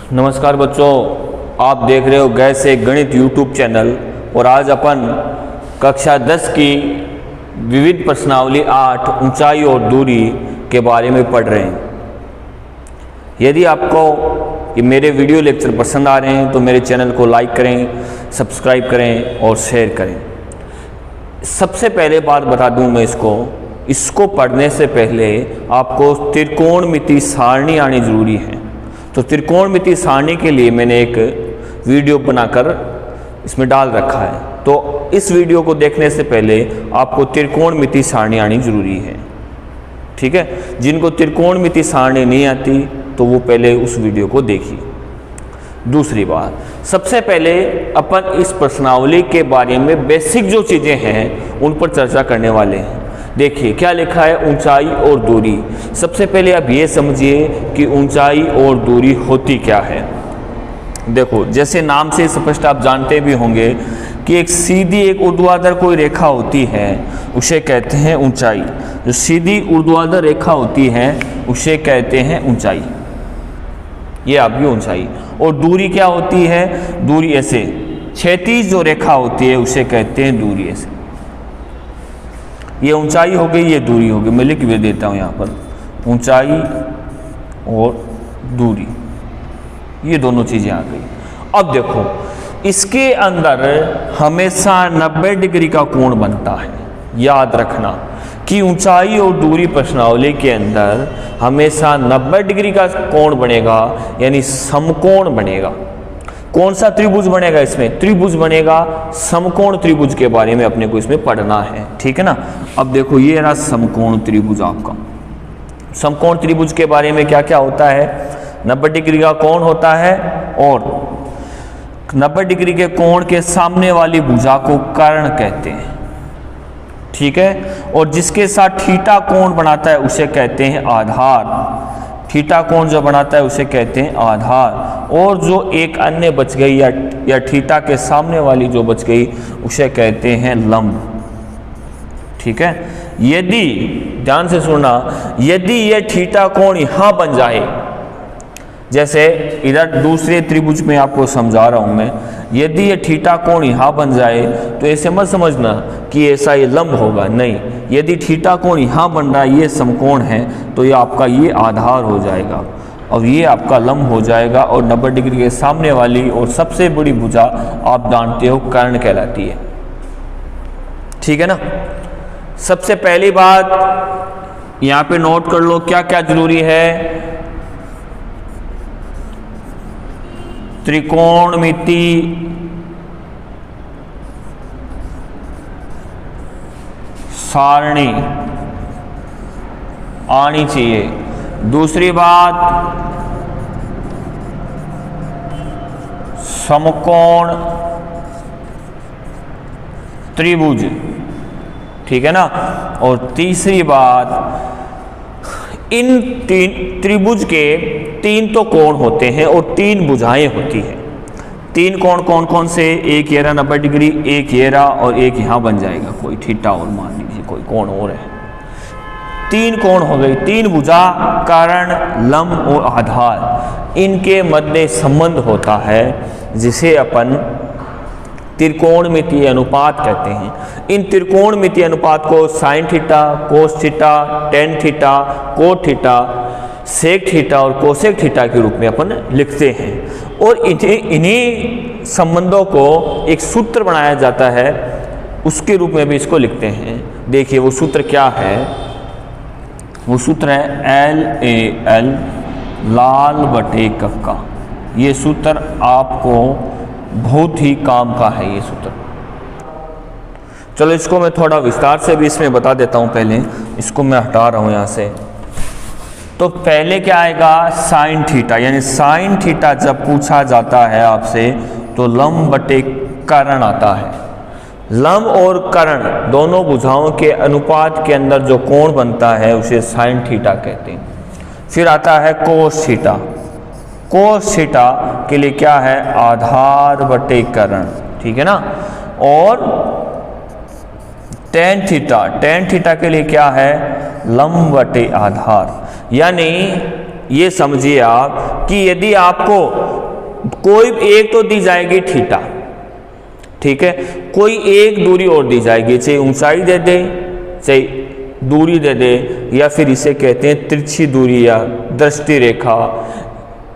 नमस्कार बच्चों, आप देख रहे हो गैस से गणित यूट्यूब चैनल। और आज अपन कक्षा 10 की विविध प्रश्नावली 8 ऊंचाई और दूरी के बारे में पढ़ रहे हैं। यदि आपको ये मेरे वीडियो लेक्चर पसंद आ रहे हैं तो मेरे चैनल को लाइक करें, सब्सक्राइब करें और शेयर करें। सबसे पहले बात बता दूं मैं इसको पढ़ने से पहले आपको त्रिकोणमिति सारणी आनी जरूरी है। तो त्रिकोणमिति सारणी के लिए मैंने एक वीडियो बनाकर इसमें डाल रखा है। तो इस वीडियो को देखने से पहले आपको त्रिकोणमिति सारणी आनी जरूरी है, ठीक है। जिनको त्रिकोणमिति सारणी नहीं आती तो वो पहले उस वीडियो को देखिए। दूसरी बात, सबसे पहले अपन इस प्रश्नावली के बारे में बेसिक जो चीज़ें हैं उन पर चर्चा करने वाले हैं। देखिए क्या लिखा है, ऊंचाई और दूरी। सबसे पहले आप ये समझिए कि ऊंचाई और दूरी होती क्या है। देखो, जैसे नाम से स्पष्ट आप जानते भी होंगे कि एक सीधी एक ऊर्ध्वाधर कोई रेखा होती है उसे कहते हैं ऊंचाई। जो सीधी ऊर्ध्वाधर रेखा होती है उसे कहते हैं ऊंचाई। ये आपकी ऊंचाई। और दूरी क्या होती है? दूरी ऐसे क्षैतिज जो रेखा होती है उसे कहते हैं दूरी। ऐसे ये ऊंचाई हो गई, ये दूरी हो गई। मैं लिख भी देता हूँ यहाँ पर, ऊंचाई और दूरी, ये दोनों चीज़ें आ गई। अब देखो, इसके अंदर हमेशा 90 डिग्री का कोण बनता है। याद रखना कि ऊंचाई और दूरी प्रश्नावली के अंदर हमेशा 90 डिग्री का कोण बनेगा, यानी समकोण बनेगा। कौन सा त्रिभुज बनेगा? इसमें त्रिभुज बनेगा, समकोण त्रिभुज के बारे में अपने को इसमें पढ़ना है, ठीक है ना। अब देखो, ये रहा समकोण त्रिभुज आपका। समकोण त्रिभुज के बारे में क्या क्या होता है? 90 डिग्री का कोण होता है और 90 डिग्री के कोण के सामने वाली भुजा को कर्ण कहते हैं, ठीक है। और जिसके साथ थीटा कोण बनाता है उसे कहते हैं आधार। थीटा कोण जो बनाता है उसे कहते हैं आधार। और जो एक अन्य बच गई या थीटा के सामने वाली जो बच गई उसे कहते हैं लंब, ठीक है। यदि ध्यान से सुनना, यदि ये थीटा कोण यहां बन जाए, जैसे इधर दूसरे त्रिभुज में आपको समझा रहा हूं मैं, यदि ये थीटा कोण यहाँ बन जाए तो ऐसे मत समझना कि ऐसा ये लंब होगा, नहीं। यदि थीटा कोण यहाँ बन रहा है, ये समकोण है, तो ये आपका ये आधार हो जाएगा और ये आपका लंब हो जाएगा। और 90 डिग्री के सामने वाली और सबसे बड़ी भुजा आप जानते हो कर्ण कहलाती है, ठीक है ना। सबसे पहली बात यहाँ पे नोट कर लो, क्या क्या जरूरी है। त्रिकोणमिति सारणी आनी चाहिए। दूसरी बात, समकोण त्रिभुज, ठीक है ना। और तीसरी बात, इन तीन त्रिभुज के 3 तो कोण होते हैं और 3 भुजाएं होती हैं। 3 कोण कौन कौन से? एक ये रहा 90 डिग्री, एक ये रहा और एक यहाँ बन जाएगा कोई थीटा, और मान लीजिए कोई कोण और है। 3 कोण हो गई, 3 भुजा, कर्ण, लंब और आधार। इनके मध्य संबंध होता है जिसे अपन त्रिकोणमितीय अनुपात कहते हैं। इन त्रिकोणमितीय अनुपात को sine theta, cos theta, tan theta, cot theta, sec theta और कोसेक थीटा के रूप में अपन लिखते हैं। और इन्हीं संबंधों को एक सूत्र बनाया जाता है, उसके रूप में भी इसको लिखते हैं। देखिए वो सूत्र क्या है, वो सूत्र है LAL, लाल बटे कक्का। ये सूत्र आपको बहुत ही काम का है, ये सूत्र। चलो इसको मैं थोड़ा विस्तार से भी इसमें बता देता हूँ। पहले इसको मैं हटा रहा हूँ यहाँ से। तो पहले क्या आएगा? साइन थीटा, यानी साइन थीटा जब पूछा जाता है आपसे तो लंब बटे कर्ण आता है। लंब और कर्ण दोनों भुजाओं के अनुपात के अंदर जो कोण बनता है उसे साइन थीटा कहते हैं। फिर आता है कोस थीटा। कोस थीटा के लिए क्या है? आधार बटे कर्ण, ठीक है ना। और टेन थीटा, टेन थीटा के लिए क्या है? लंब बटे आधार। यानी ये समझिए आप कि यदि आपको कोई एक तो दी जाएगी थीटा, ठीक है, कोई एक दूरी और दी जाएगी, चाहे ऊंचाई दे दे, चाहे दूरी दे दे, या फिर इसे कहते हैं तिरछी दूरी या दृष्टि रेखा,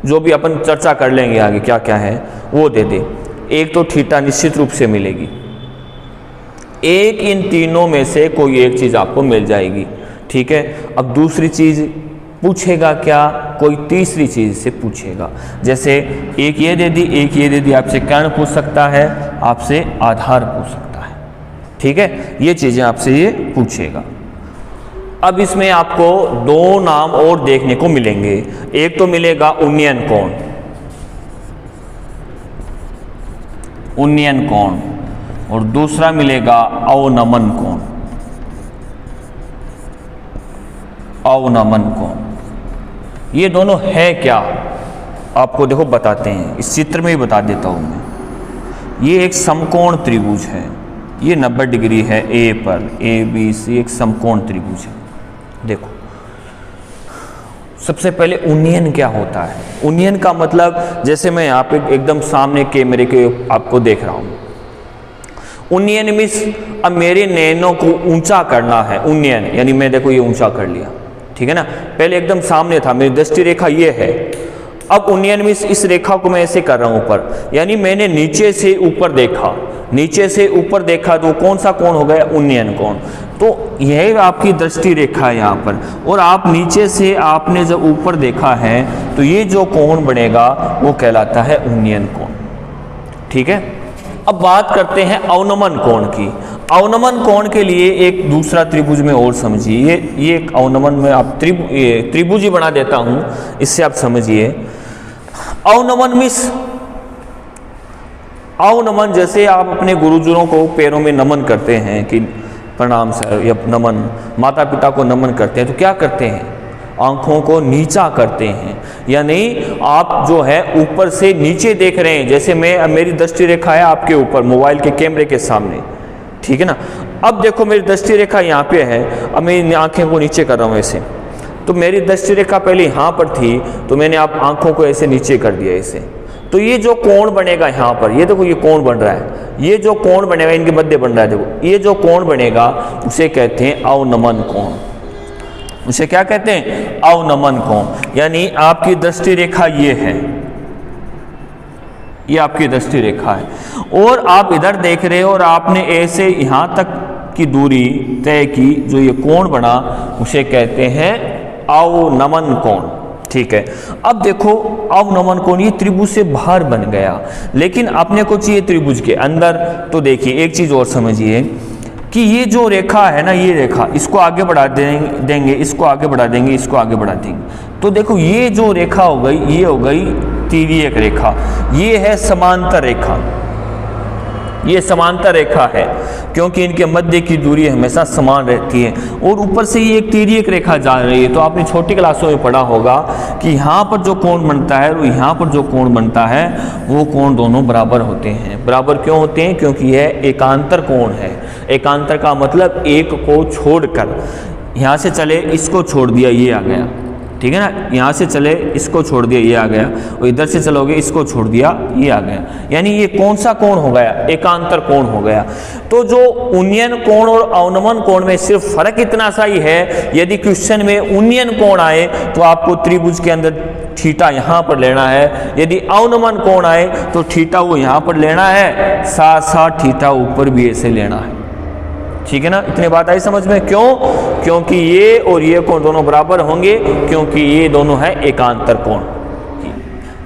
जो भी अपन चर्चा कर लेंगे आगे क्या क्या है वो दे दे। एक तो थीटा निश्चित रूप से मिलेगी, एक इन तीनों में से कोई एक चीज आपको मिल जाएगी, ठीक है। अब दूसरी चीज पूछेगा क्या, कोई तीसरी चीज से पूछेगा, जैसे एक ये दे दी, एक ये दे दी, आपसे कर्ण पूछ सकता है, आपसे आधार पूछ सकता है, ठीक है, ये चीजें आपसे ये पूछेगा। अब इसमें आपको दो नाम और देखने को मिलेंगे, एक तो मिलेगा उन्नयन कोण, उन्नयन कोण, और दूसरा मिलेगा अवनमन कोण, अवनमन कोण। ये दोनों है क्या आपको देखो बताते हैं, इस चित्र में ही बता देता हूं मैं। ये एक समकोण त्रिभुज है, ये 90 डिग्री है ए पर, ए बी सी एक समकोण त्रिभुज है। देखो सबसे पहले उन्नयन क्या होता है, उन्नयन का मतलब जैसे मैं यहाँ पे एकदम सामने कैमरे के आपको देख रहा हूँ, उन्नयन मीन्स अब मेरे नैनों को ऊंचा करना है, उन्नयन यानी मैं देखो ये ऊंचा कर लिया, ठीक है ना, पहले एकदम सामने था, मेरी दृष्टि रेखा ये है, अब उन्नयन मीन्स इस रेखा को मैं ऐसे कर रहा हूं ऊपर, यानी मैंने नीचे से ऊपर देखा, नीचे से ऊपर देखा तो कौन सा कोण हो गया, उन्नयन कोण। तो यह आपकी दृष्टि रेखा है यहाँ पर, और आप नीचे से आपने जब ऊपर देखा है तो ये जो कोण बनेगा वो कहलाता है उन्नयन कोण, ठीक है। अब बात करते हैं अवनमन कोण की। अवनमन कोण के लिए एक दूसरा त्रिभुज में और समझिए, ये एक अवनमन में आप त्रिभुज ही बना देता हूं, इससे आप समझिए। अवनमन मीन्स अवनमन, जैसे आप अपने गुरुजनों को पैरों में नमन करते हैं कि प्रणाम सर, या नमन, माता पिता को नमन करते हैं, तो क्या करते हैं, आंखों को नीचा करते हैं, यानी आप जो है ऊपर से नीचे देख रहे हैं, जैसे मेरी दृष्टि रेखा है आपके ऊपर मोबाइल के कैमरे के सामने, ठीक है ना। अब देखो मेरी दृष्टि रेखा यहाँ पे है, अब मैं आंखें को नीचे कर रहा हूँ ऐसे, तो मेरी दृष्टि रेखा पहले यहाँ पर थी, तो मैंने आप आंखों को ऐसे नीचे कर दिया ऐसे, तो ये जो कोण बनेगा यहाँ पर, ये देखो ये कोण बन रहा है, ये जो कोण बनेगा इनके मध्य बन रहा है, देखो ये जो कोण बनेगा उसे कहते हैं अवनमन कोण, उसे क्या कहते हैं, अवनमन कोण। यानी आपकी दृष्टि रेखा ये है, ये आपकी दृष्टि रेखा है, और आप इधर देख रहे हो और आपने ऐसे यहां तक की दूरी तय की, जो ये कोण बना उसे कहते हैं अवनमन कोण, ठीक है। अब देखो अवनमन कोण ये त्रिभुज से बाहर बन गया, लेकिन अपने को चाहिए त्रिभुज के अंदर। तो देखिए एक चीज और समझिए कि ये जो रेखा है ना, ये रेखा, इसको आगे बढ़ा देंगे, इसको आगे बढ़ा देंगे, इसको आगे बढ़ा देंगे, तो देखो ये जो रेखा हो गई, ये हो गई तिर्यक रेखा, ये है समांतर रेखा, ये समांतर रेखा है, क्योंकि इनके मध्य की दूरी हमेशा समान रहती है, और ऊपर से ये एक तिर्यक रेखा जा रही है। तो आपने छोटी क्लासों में पढ़ा होगा कि यहाँ पर जो कोण बनता है और यहाँ पर जो कोण बनता है, वो कोण दोनों बराबर होते हैं। बराबर क्यों होते हैं, क्योंकि यह एकांतर कोण है। एकांतर का मतलब एक को छोड़कर, यहाँ से चले इसको छोड़ दिया, ये आ गया, ठीक है ना, यहाँ से चले इसको छोड़ दिया, ये आ गया, और इधर से चलोगे इसको छोड़ दिया, ये आ गया, यानी ये कौन सा कोण हो गया, एकांतर कोण हो गया। तो जो उन्नयन कोण और अवनमन कोण में सिर्फ फर्क इतना सा ही है, यदि क्वेश्चन में उन्नयन कोण आए तो आपको त्रिभुज के अंदर थीटा यहाँ पर लेना है, यदि अवनमन कोण आए तो थीटा वो यहाँ पर लेना है, साथ साथ थीटा ऊपर भी ऐसे लेना है, ठीक है ना। इतनी बात आई समझ में, क्यों, क्योंकि ये और ये कोण दोनों बराबर होंगे, क्योंकि ये दोनों है एकांतर कोण।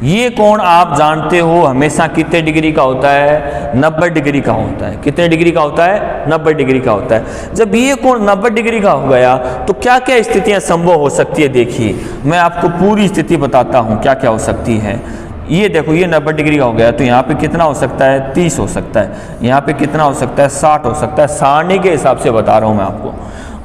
ये कोण आप जानते हो हमेशा कितने डिग्री का होता है, 90 डिग्री का होता है। कितने डिग्री का होता है, 90 डिग्री का होता है। जब ये कोण 90 डिग्री का हो गया तो क्या क्या स्थितियां संभव हो सकती है, देखिए मैं आपको पूरी स्थिति बताता हूं क्या क्या हो सकती है। ये देखो ये 90 डिग्री का हो गया, तो यहाँ पे कितना हो सकता है, 30 हो सकता है, यहाँ पे कितना हो सकता है, 60 हो सकता है, सारणी के हिसाब से बता रहा हूँ मैं आपको।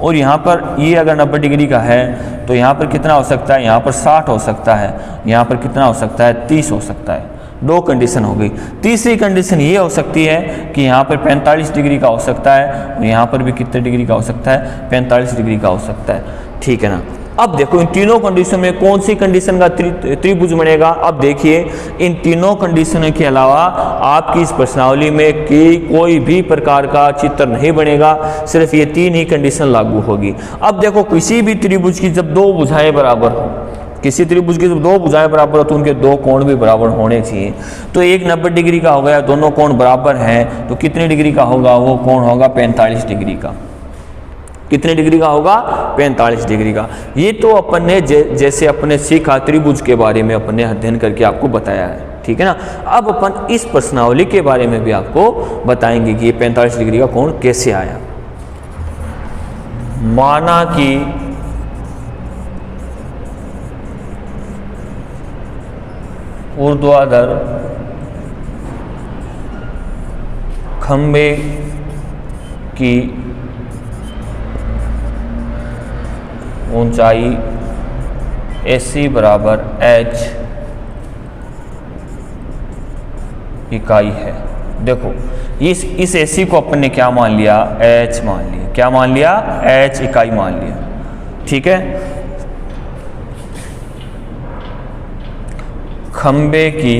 और यहाँ पर ये अगर 90 डिग्री का है तो यहाँ पर कितना हो सकता है, यहाँ पर 60 हो सकता है, यहाँ पर कितना हो सकता है, 30 हो सकता है। दो कंडीशन हो गई। तीसरी कंडीशन ये हो सकती है कि यहाँ पर 45 डिग्री का हो सकता है, और यहाँ पर भी कितने डिग्री का हो सकता है, 45 डिग्री का हो सकता है, ठीक है ना। अब देखो इन तीनों कंडीशन में कौन सी कंडीशन का त्रिभुज बनेगा। अब देखिए इन तीनों कंडीशनों के अलावा आपकी इस प्रश्नावली में कोई भी प्रकार का चित्र नहीं बनेगा, सिर्फ ये तीन ही कंडीशन लागू होगी। अब देखो किसी भी त्रिभुज की जब दो भुजाएं बराबर हो, किसी त्रिभुज की जब दो भुजाएं बराबर हो तो उनके दो कोण भी बराबर होने चाहिए। तो एक 90 डिग्री का हो गया, दोनों कोण बराबर हैं, तो कितने डिग्री का होगा, वो कोण होगा 45 डिग्री का। कितने डिग्री का होगा, 45 डिग्री का। ये तो अपन ने जैसे अपने सीखा त्रिभुज के बारे में अपन ने अध्ययन करके आपको बताया है, ठीक है ना। अब अपन इस प्रश्नावली के बारे में भी आपको बताएंगे कि ये 45 डिग्री का कोण कैसे आया। माना कि ऊर्ध्वाधर खंबे की ऊंचाई AC बराबर h इकाई है। देखो इस AC को अपन ने क्या मान लिया, h मान लिया। क्या मान लिया, h इकाई मान लिया, ठीक है। खंबे की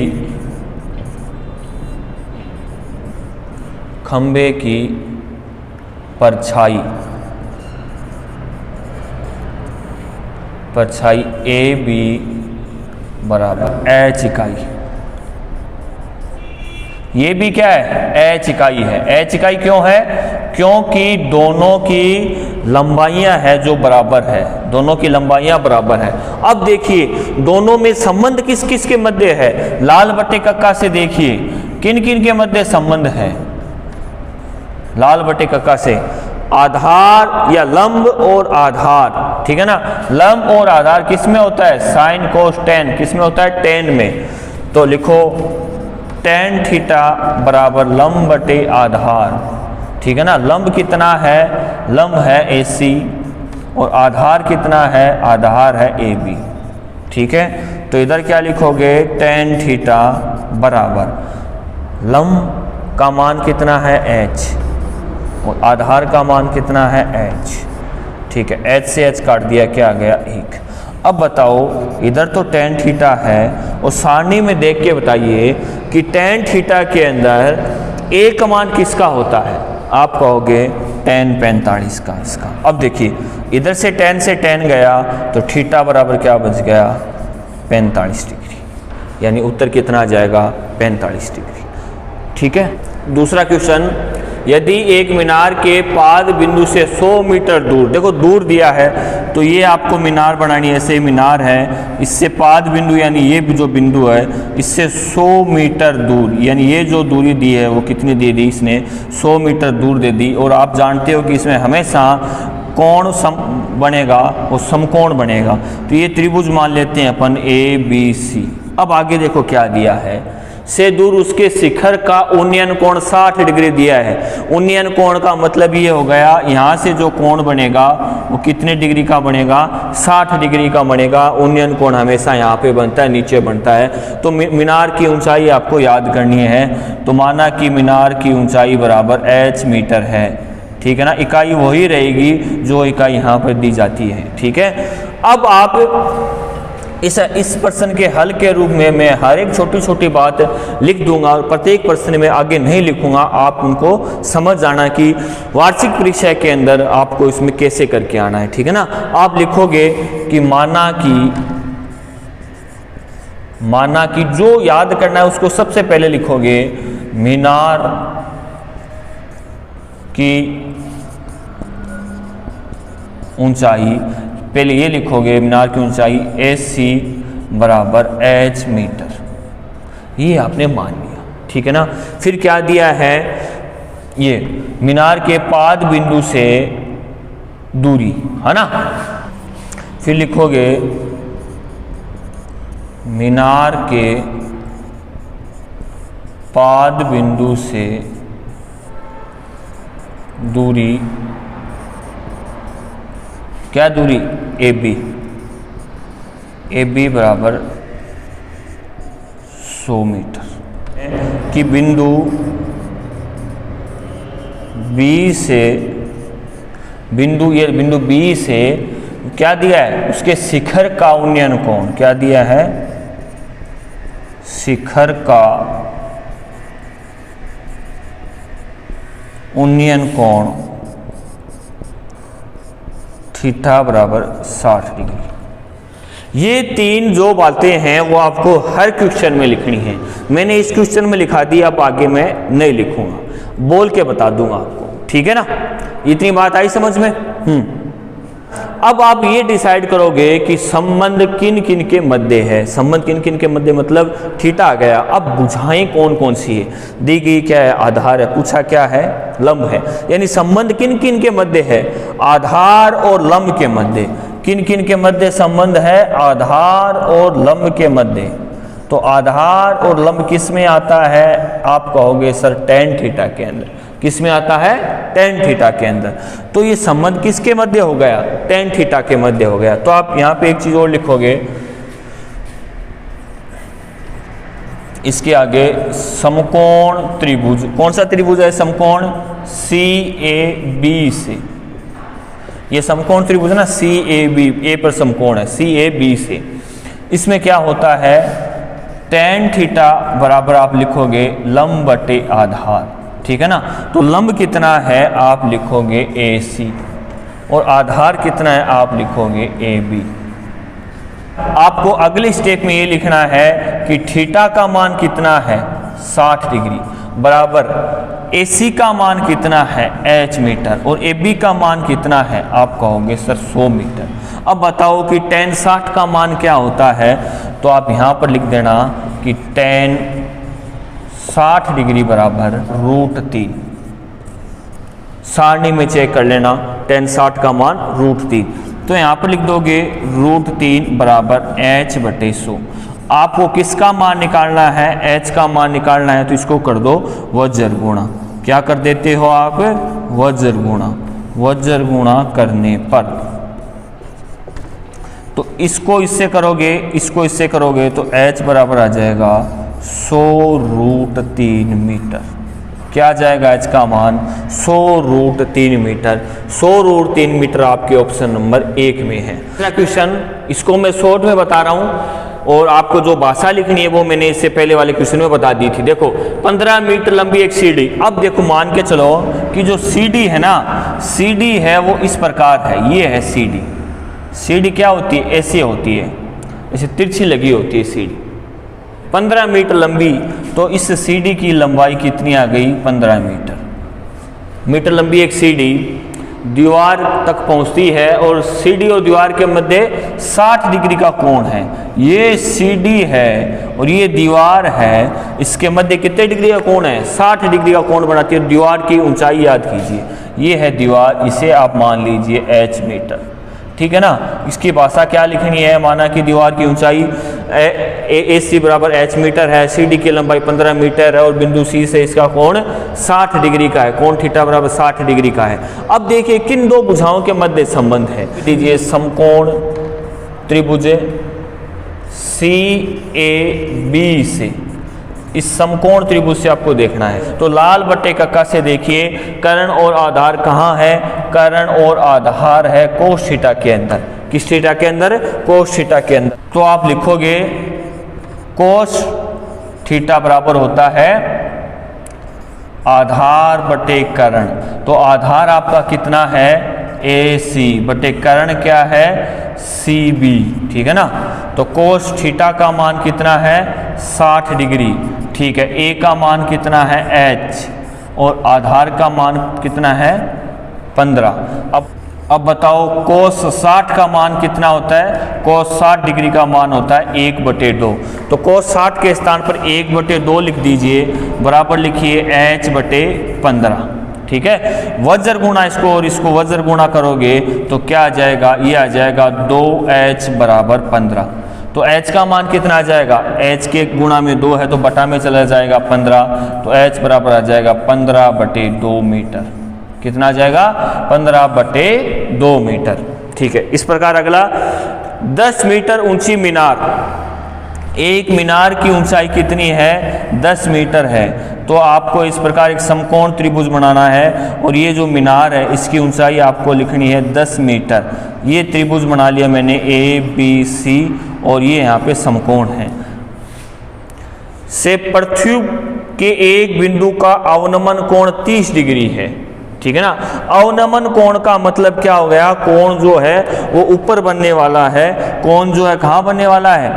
परछाई AB बराबर h इकाई। ये भी क्या है, h इकाई है। h इकाई क्यों है, क्योंकि दोनों की लंबाइयां है जो बराबर है, दोनों की लंबाइयां बराबर है। अब देखिए दोनों में संबंध किस किस के मध्य है, लाल बटे कक्का से देखिए किन किन के मध्य संबंध है। लाल बटे कक्का से आधार या लंब और आधार, ठीक है ना। लंब और आधार किस में होता है, साइन कोस टेन, किस में होता है, टेन में। तो लिखो टेन थीटा बराबर लंब बटे आधार, ठीक है ना। लंब कितना है, लंब है AC और आधार कितना है, आधार है AB, ठीक है। तो इधर क्या लिखोगे, टेन थीटा बराबर लंब का मान कितना है h और आधार का मान कितना है h, ठीक है। h से h काट दिया, क्या आ गया 1। अब बताओ इधर तो टेन थीटा है और सारणी में देख के बताइए कि टेन थीटा के अंदर a का मान किसका होता है। आप कहोगे टेन 45 का इसका। अब देखिए इधर से टेन गया तो थीटा बराबर क्या बच गया, 45 डिग्री, यानी उत्तर कितना आ जाएगा, 45 डिग्री, ठीक है। दूसरा क्वेश्चन, यदि एक मीनार के पाद बिंदु से 100 मीटर दूर, देखो दूर दिया है तो ये आपको मीनार बनानी है। ऐसे मीनार है, इससे पाद बिंदु यानी ये जो बिंदु है इससे 100 मीटर दूर, यानी ये जो दूरी दी है वो कितनी दे दी, इसने 100 मीटर दूर दे दी। और आप जानते हो कि इसमें हमेशा कोण बनेगा वो समकोण बनेगा। तो ये त्रिभुज मान लेते हैं अपन ABC। अब आगे देखो क्या दिया है, से दूर उसके शिखर का उन्नयन कोण 60 डिग्री दिया है। उन्नयन कोण का मतलब ये हो गया, यहाँ से जो कोण बनेगा वो कितने डिग्री का बनेगा, 60 डिग्री का बनेगा। उन्नयन कोण हमेशा यहाँ पे बनता है, नीचे बनता है। तो मीनार की ऊंचाई आपको याद करनी है। तो माना कि मीनार की ऊंचाई बराबर h मीटर है, ठीक है ना। इकाई वही रहेगी जो इकाई यहाँ पर दी जाती है, ठीक है। अब आप इस प्रश्न के हल के रूप में मैं हर एक छोटी छोटी बात लिख दूंगा और प्रत्येक प्रश्न में आगे नहीं लिखूंगा। आप उनको समझ जाना कि वार्षिक परीक्षा के अंदर आपको इसमें कैसे करके आना है, ठीक है ना। आप लिखोगे कि माना कि जो याद करना है उसको सबसे पहले लिखोगे, मीनार की ऊंचाई, पहले ये लिखोगे मीनार की ऊंचाई AC बराबर h मीटर, ये आपने मान लिया, ठीक है ना। फिर क्या दिया है, ये मीनार के पाद बिंदु से दूरी, है ना। फिर लिखोगे मीनार के पाद बिंदु से दूरी, क्या दूरी, AB बराबर 100 मीटर कि बिंदु B से क्या दिया है, उसके शिखर का उन्नयन कोण, क्या दिया है, शिखर का उन्नयन कोण थीटा बराबर 60 डिग्री। ये तीन जो बातें हैं वो आपको हर क्वेश्चन में लिखनी है। मैंने इस क्वेश्चन में लिखा दी, अब आगे मैं नहीं लिखूंगा, बोल के बता दूंगा आपको, ठीक है ना। इतनी बात आई समझ में? अब आप ये डिसाइड करोगे कि संबंध किन किन के मध्य है। संबंध किन किन के मध्य मतलब थीटा आ गया। अब बुझाएं कौन कौन सी है, दी गई क्या है, आधार है, पूछा क्या है, लंब है। यानी संबंध किन किन के मध्य है, आधार और लंब के मध्य। किन किन के मध्य संबंध है, आधार और लंब के मध्य। तो आधार और लंब किस में आता है, आप कहोगे सर tan थीटा के अंदर। किस में आता है, tan थीटा के अंदर। तो ये संबंध किसके मध्य हो गया, tan थीटा के मध्य हो गया। तो आप यहां पे एक चीज और लिखोगे, इसके आगे समकोण त्रिभुज। कौन सा त्रिभुज है, समकोण CAB से। ये समकोण त्रिभुज ना CAB, ए पर समकोण है, CAB से। इसमें क्या होता है, tan थीटा बराबर आप लिखोगे लंब बटे आधार, ठीक है ना। तो लंब कितना है आप लिखोगे AC और आधार कितना है आप लिखोगे AB। आपको अगले स्टेप में ये लिखना है कि थीटा का मान कितना है 60 डिग्री बराबर AC का मान कितना है H मीटर और AB का मान कितना है आप कहोगे सर 100 मीटर। अब बताओ कि tan 60 का मान क्या होता है, तो आप यहाँ पर लिख देना कि tan 60 डिग्री बराबर √3। सारणी में चेक कर लेना, tan 60 का मान √3। तो यहाँ पर लिख दोगे √3 बराबर H बटे 100। आपको किसका मान निकालना है, H का मान निकालना है, तो इसको कर दो वज्र गुणा। क्या कर देते हो आप, वज्र गुणा। वज्र गुणा करने पर तो इसको इससे करोगे, इसको इससे करोगे तो H बराबर आ जाएगा 100√3 मीटर। क्या आ जाएगा H का मान 100√3 मीटर। 100√3 मीटर आपके ऑप्शन नंबर 1 में है। दूसरा क्वेश्चन, इसको मैं शॉर्ट में बता रहा हूं और आपको जो भाषा लिखनी है वो मैंने इससे पहले वाले क्वेश्चन में बता दी थी। देखो 15 मीटर लंबी एक सीढ़ी। अब देखो मान के चलो कि जो सीढ़ी है ना, सीढ़ी है वो इस प्रकार है, ये है सीढ़ी। सीढ़ी क्या होती है, ऐसी होती है, ऐसे तिरछी लगी होती है सीढ़ी। 15 मीटर लंबी, तो इस सीढ़ी की लंबाई कितनी आ गई 15 मीटर। मीटर लंबी एक सीढ़ी दीवार तक पहुंचती है और सीढ़ी और दीवार के मध्य 60 डिग्री का कोण है। ये सीढ़ी है और ये दीवार है, इसके मध्य कितने डिग्री का कोण है, 60 डिग्री का कोण बनाती है। दीवार की ऊंचाई याद कीजिए, ये है दीवार, इसे आप मान लीजिए H मीटर, ठीक है ना। इसकी भाषा क्या लिखनी है, माना कि दीवार की ऊंचाई AC बराबर H मीटर है, CD की लंबाई 15 मीटर है और बिंदु C से इसका कोण 60 डिग्री का है। कोण थीटा बराबर 60 डिग्री का है। अब देखिए किन दो भुजाओं के मध्य संबंध है, दीजिए समकोण त्रिभुज CAB से। इस समकोण त्रिभुज से आपको देखना है, तो लाल बट्टे कक्का से देखिए कर्ण और आधार कहाँ है, कर्ण और आधार है कोस थीटा के अंदर। किस थीटा के अंदर, कोस थीटा के अंदर। तो आप लिखोगे कोस थीटा बराबर होता है आधार बटे कर्ण। तो आधार आपका कितना है AC बटे कर्ण क्या है CB, ठीक है ना। तो कोस थीटा का मान कितना है 60 डिग्री, ठीक है। A का मान कितना है H और आधार का मान कितना है 15। अब बताओ कोस 60 का मान कितना होता है, कोस 60 डिग्री का मान होता है 1/2। तो कोस 60 के स्थान पर 1/2 लिख दीजिए, बराबर लिखिए H/15, ठीक है। वज्र गुणा इसको और इसको वज्र गुणा करोगे तो क्या आ जाएगा, ये आ जाएगा 2H बराबर 15। तो H का मान कितना आ जाएगा, H के गुणा में 2 है तो बटा में चला जाएगा 15। तो H बराबर आ जाएगा 15/2 मीटर। कितना आ जाएगा 15/2 मीटर, ठीक है। इस प्रकार अगला 10 मीटर ऊंची मीनार एक मीनार की ऊंचाई कितनी है? 10 मीटर है। तो आपको इस प्रकार एक समकोण त्रिभुज बनाना है और ये जो मीनार है इसकी ऊंचाई आपको लिखनी है 10 मीटर। ये त्रिभुज बना लिया मैंने ABC और ये यहाँ पे समकोण है। से पृथ्वी के एक बिंदु का अवनमन कोण 30 डिग्री है। ठीक है ना। अवनमन कोण का मतलब क्या हो गया? कोण जो है वो ऊपर बनने वाला है, कोण जो है कहाँ बनने वाला है?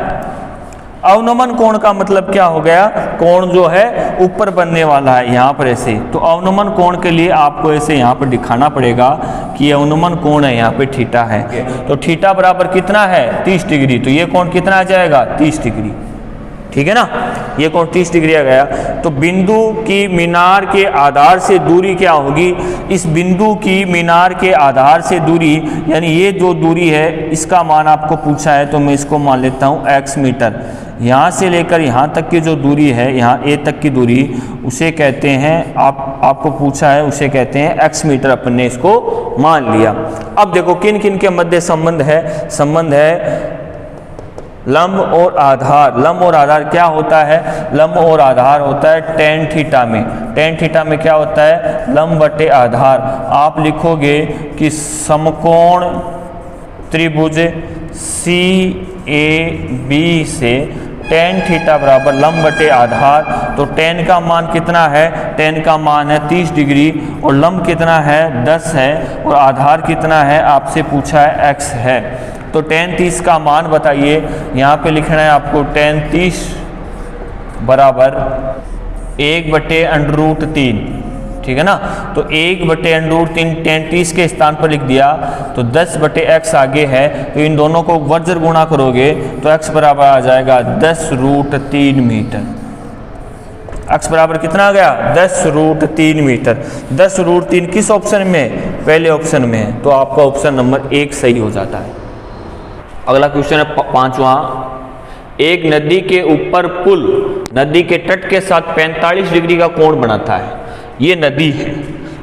अवनमन कोण का मतलब क्या हो गया? कोण जो है ऊपर बनने वाला है यहाँ पर ऐसे। तो अवनमन कोण के लिए आपको ऐसे यहाँ पर दिखाना पड़ेगा कि अवनमन कोण है यहाँ पे थीटा है। तो थीटा बराबर कितना है? 30 डिग्री। तो ये कोण कितना आ जाएगा? 30 डिग्री। ठीक है ना। ये कोण 30 डिग्री आ गया। तो बिंदु की मीनार के आधार से दूरी क्या होगी? इस बिंदु की मीनार के आधार से दूरी, यानी ये जो दूरी है इसका मान आपको पूछा है, तो मैं इसको मान लेता हूँ x मीटर। यहाँ से लेकर यहाँ तक की जो दूरी है, यहाँ A तक की दूरी, उसे कहते हैं, आपको पूछा है उसे कहते हैं x मीटर। अपन ने इसको मान लिया। अब देखो किन किन के मध्य संबंध है? संबंध है लंब और आधार। लंब और आधार क्या होता है? लंब और आधार होता है tan थीटा में। tan थीटा में क्या होता है? लंब बटे आधार। आप लिखोगे कि समकोण त्रिभुज CAB से tan थीटा बराबर लंब बटे आधार। तो tan का मान कितना है? tan का मान है 30 डिग्री और लंब कितना है? 10 है और आधार कितना है? आपसे पूछा है x है। तो tan 30 का मान बताइए। यहाँ पे लिखना है आपको tan 30 बराबर 1/√3। ठीक है ना। तो 1/√3 tan 30 के स्थान पर लिख दिया। तो 10/x आगे है, तो इन दोनों को वर्जर गुणा करोगे तो x बराबर आ जाएगा 10√3 मीटर। x बराबर कितना आ गया? 10√3 मीटर। 10√3 किस ऑप्शन में? पहले ऑप्शन में है। तो आपका ऑप्शन नंबर 1 सही हो जाता है। अगला क्वेश्चन है 5वां। एक नदी के ऊपर पुल नदी के तट के साथ 45 डिग्री का कोण बनाता है। ये नदी है।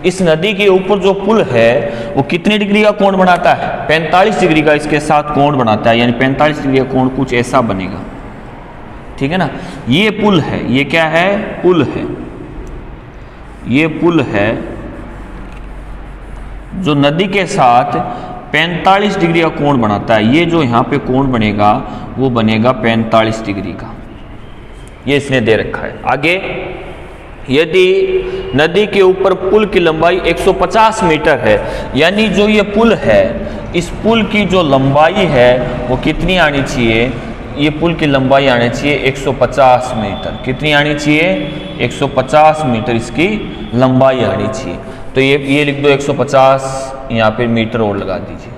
इस नदी के ऊपर जो पुल है वो कितनी डिग्री का कोण बनाता है? 45 डिग्री का इसके साथ कोण बनाता है, यानी 45 डिग्री का कोण कुछ ऐसा बनेगा। ठीक है ना। ये पुल है। ये क्या है? पुल है। ये पुल है जो नदी के साथ 45 डिग्री का कोण बनाता है। ये जो यहाँ पे कोण बनेगा वो बनेगा 45 डिग्री का। ये इसने दे रखा है। आगे, यदि नदी के ऊपर पुल की लंबाई 150 मीटर है, यानी जो ये पुल है, इस पुल की जो लंबाई है वो कितनी आनी चाहिए? ये पुल की लंबाई आनी चाहिए 150 मीटर। कितनी आनी चाहिए? 150 मीटर इसकी लंबाई आनी चाहिए। तो ये लिख दो 150, यहाँ पे मीटर और लगा दीजिए।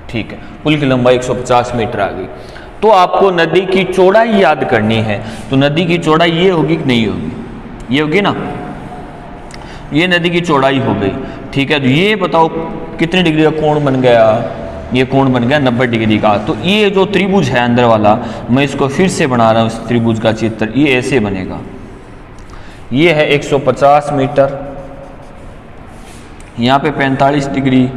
ठीक है। पुल की लंबाई 150 मीटर आ गई। तो आपको नदी की चौड़ाई याद करनी है। तो नदी की चौड़ाई ये होगी कि नहीं होगी? ये होगी ना। ये नदी की चौड़ाई हो गई। ठीक है। तो ये बताओ कितने डिग्री का कोण बन गया? ये कोण बन गया 90 डिग्री का। तो ये जो त्रिभुज है अंदर वाला, मैं इसको फिर से बना रहा हूँ इस त्रिभुज का चित्र। ये ऐसे बनेगा। ये है 150 मीटर, यहाँ पे 45 डिग्री,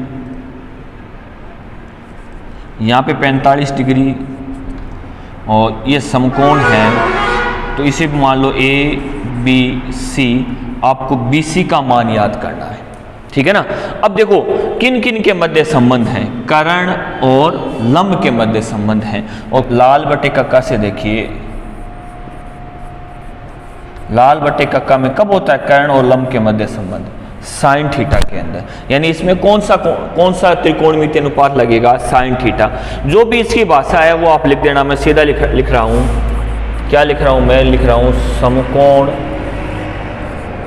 यहाँ पे 45 डिग्री और ये समकोण है। तो इसे मान लो ABC। आपको BC का मान याद करना है। ठीक है ना। अब देखो किन किन के मध्य संबंध हैं? कर्ण और लंब के मध्य संबंध हैं। और लाल बटे कक्का से देखिए, लाल बटे कक्का में कब होता है कर्ण और लंब के मध्य संबंध? साइन थीटा के अंदर। यानी इसमें कौन सा त्रिकोणमितीय अनुपात लगेगा? Sine theta. जो भी इसकी भाषा है वो आप लिख देना। मैं सीधा लिख रहा हूं। क्या लिख रहा हूं? मैं लिख रहा हूं समकोण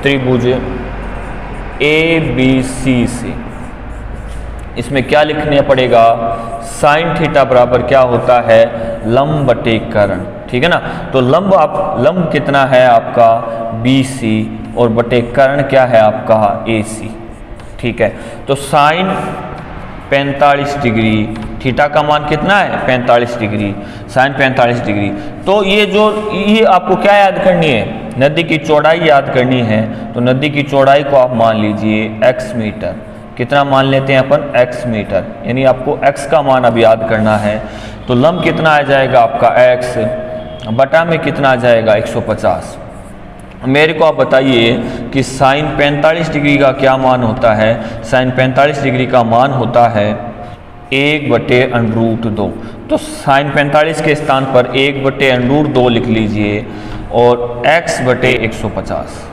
त्रिभुज ABC से। इसमें क्या लिखना पड़ेगा? साइन थीटा बराबर क्या होता है? लंब बटे कर्ण। ठीक है ना। तो लंब कितना है आपका? BC और बटे कर्ण क्या है आपका? AC। ठीक है। तो साइन 45 डिग्री, थीटा का मान कितना है? 45 डिग्री, साइन 45 डिग्री। तो ये आपको क्या याद करनी है? नदी की चौड़ाई याद करनी है। तो नदी की चौड़ाई को आप मान लीजिए x मीटर। कितना मान लेते हैं अपन? x metre. यानी आपको x का मान अब याद करना है। तो लंब कितना आ जाएगा आपका? x बटा में कितना आ जाएगा 150। मेरे को आप बताइए कि साइन 45 डिग्री का क्या मान होता है। साइन 45 डिग्री का मान होता है 1/√2। तो साइन 45 के स्थान पर 1/√2 लिख लीजिए और x/150।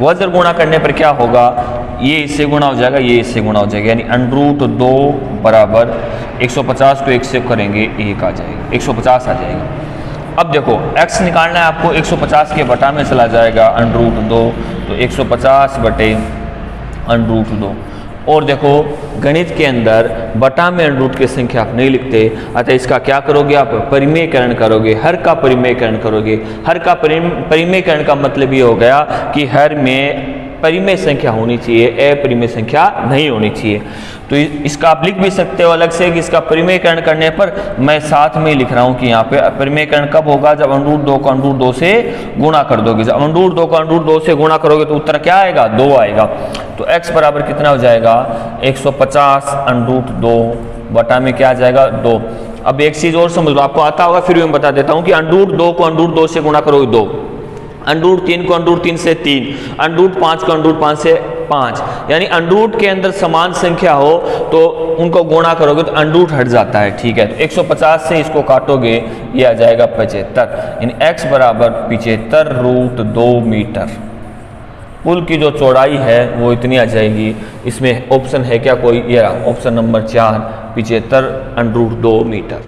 वज्र गुणा करने पर क्या होगा, ये इससे गुणा हो जाएगा, ये इससे गुणा हो जाएगा, यानी √2 बराबर 150 को 1 से करेंगे 1 आ जाएगा, 150 आ जाएगा। अब देखो x निकालना है आपको, 150 के बटा में चला जाएगा √2, तो 150/√2। और देखो गणित के अंदर बटा में √2 की संख्या आप नहीं लिखते, अतः इसका क्या करोगे आप, परिमेयकरण करोगे, हर का परिमेयकरण करोगे। हर का परिमेयकरण का मतलब ये हो गया कि हर में परिमेय संख्या होनी चाहिए, अपरिमेय संख्या नहीं होनी चाहिए। तो इसका आप लिख भी सकते हो अलग से कि इसका परिमेयकरण करने पर, मैं साथ में लिख रहा हूँ कि यहाँ पे परिमेयकरण कब होगा, जब √2 को √2 से गुणा कर दोगे। जब √2 को √2 से गुणा करोगे तो उत्तर क्या आएगा, 2 आएगा। तो x बराबर कितना हो जाएगा 150/√2 बटा में क्या आ जाएगा 2। अब एक चीज और समझ लो, आपको आता होगा फिर भी मैं बता देता हूँ कि √2 को √2 से गुणा करोगे 2, √3 को √3 से 3, √5 को √5 से 5, यानी √ के अंदर समान संख्या हो तो उनको गुणा करोगे तो √ हट जाता है, ठीक है। तो 150 से इसको काटोगे ये आ जाएगा 75, यानी x बराबर 75√2 मीटर। पुल की जो चौड़ाई है वो इतनी आ जाएगी। इसमें ऑप्शन है क्या कोई, ये ऑप्शन नंबर 4 75√2 मीटर।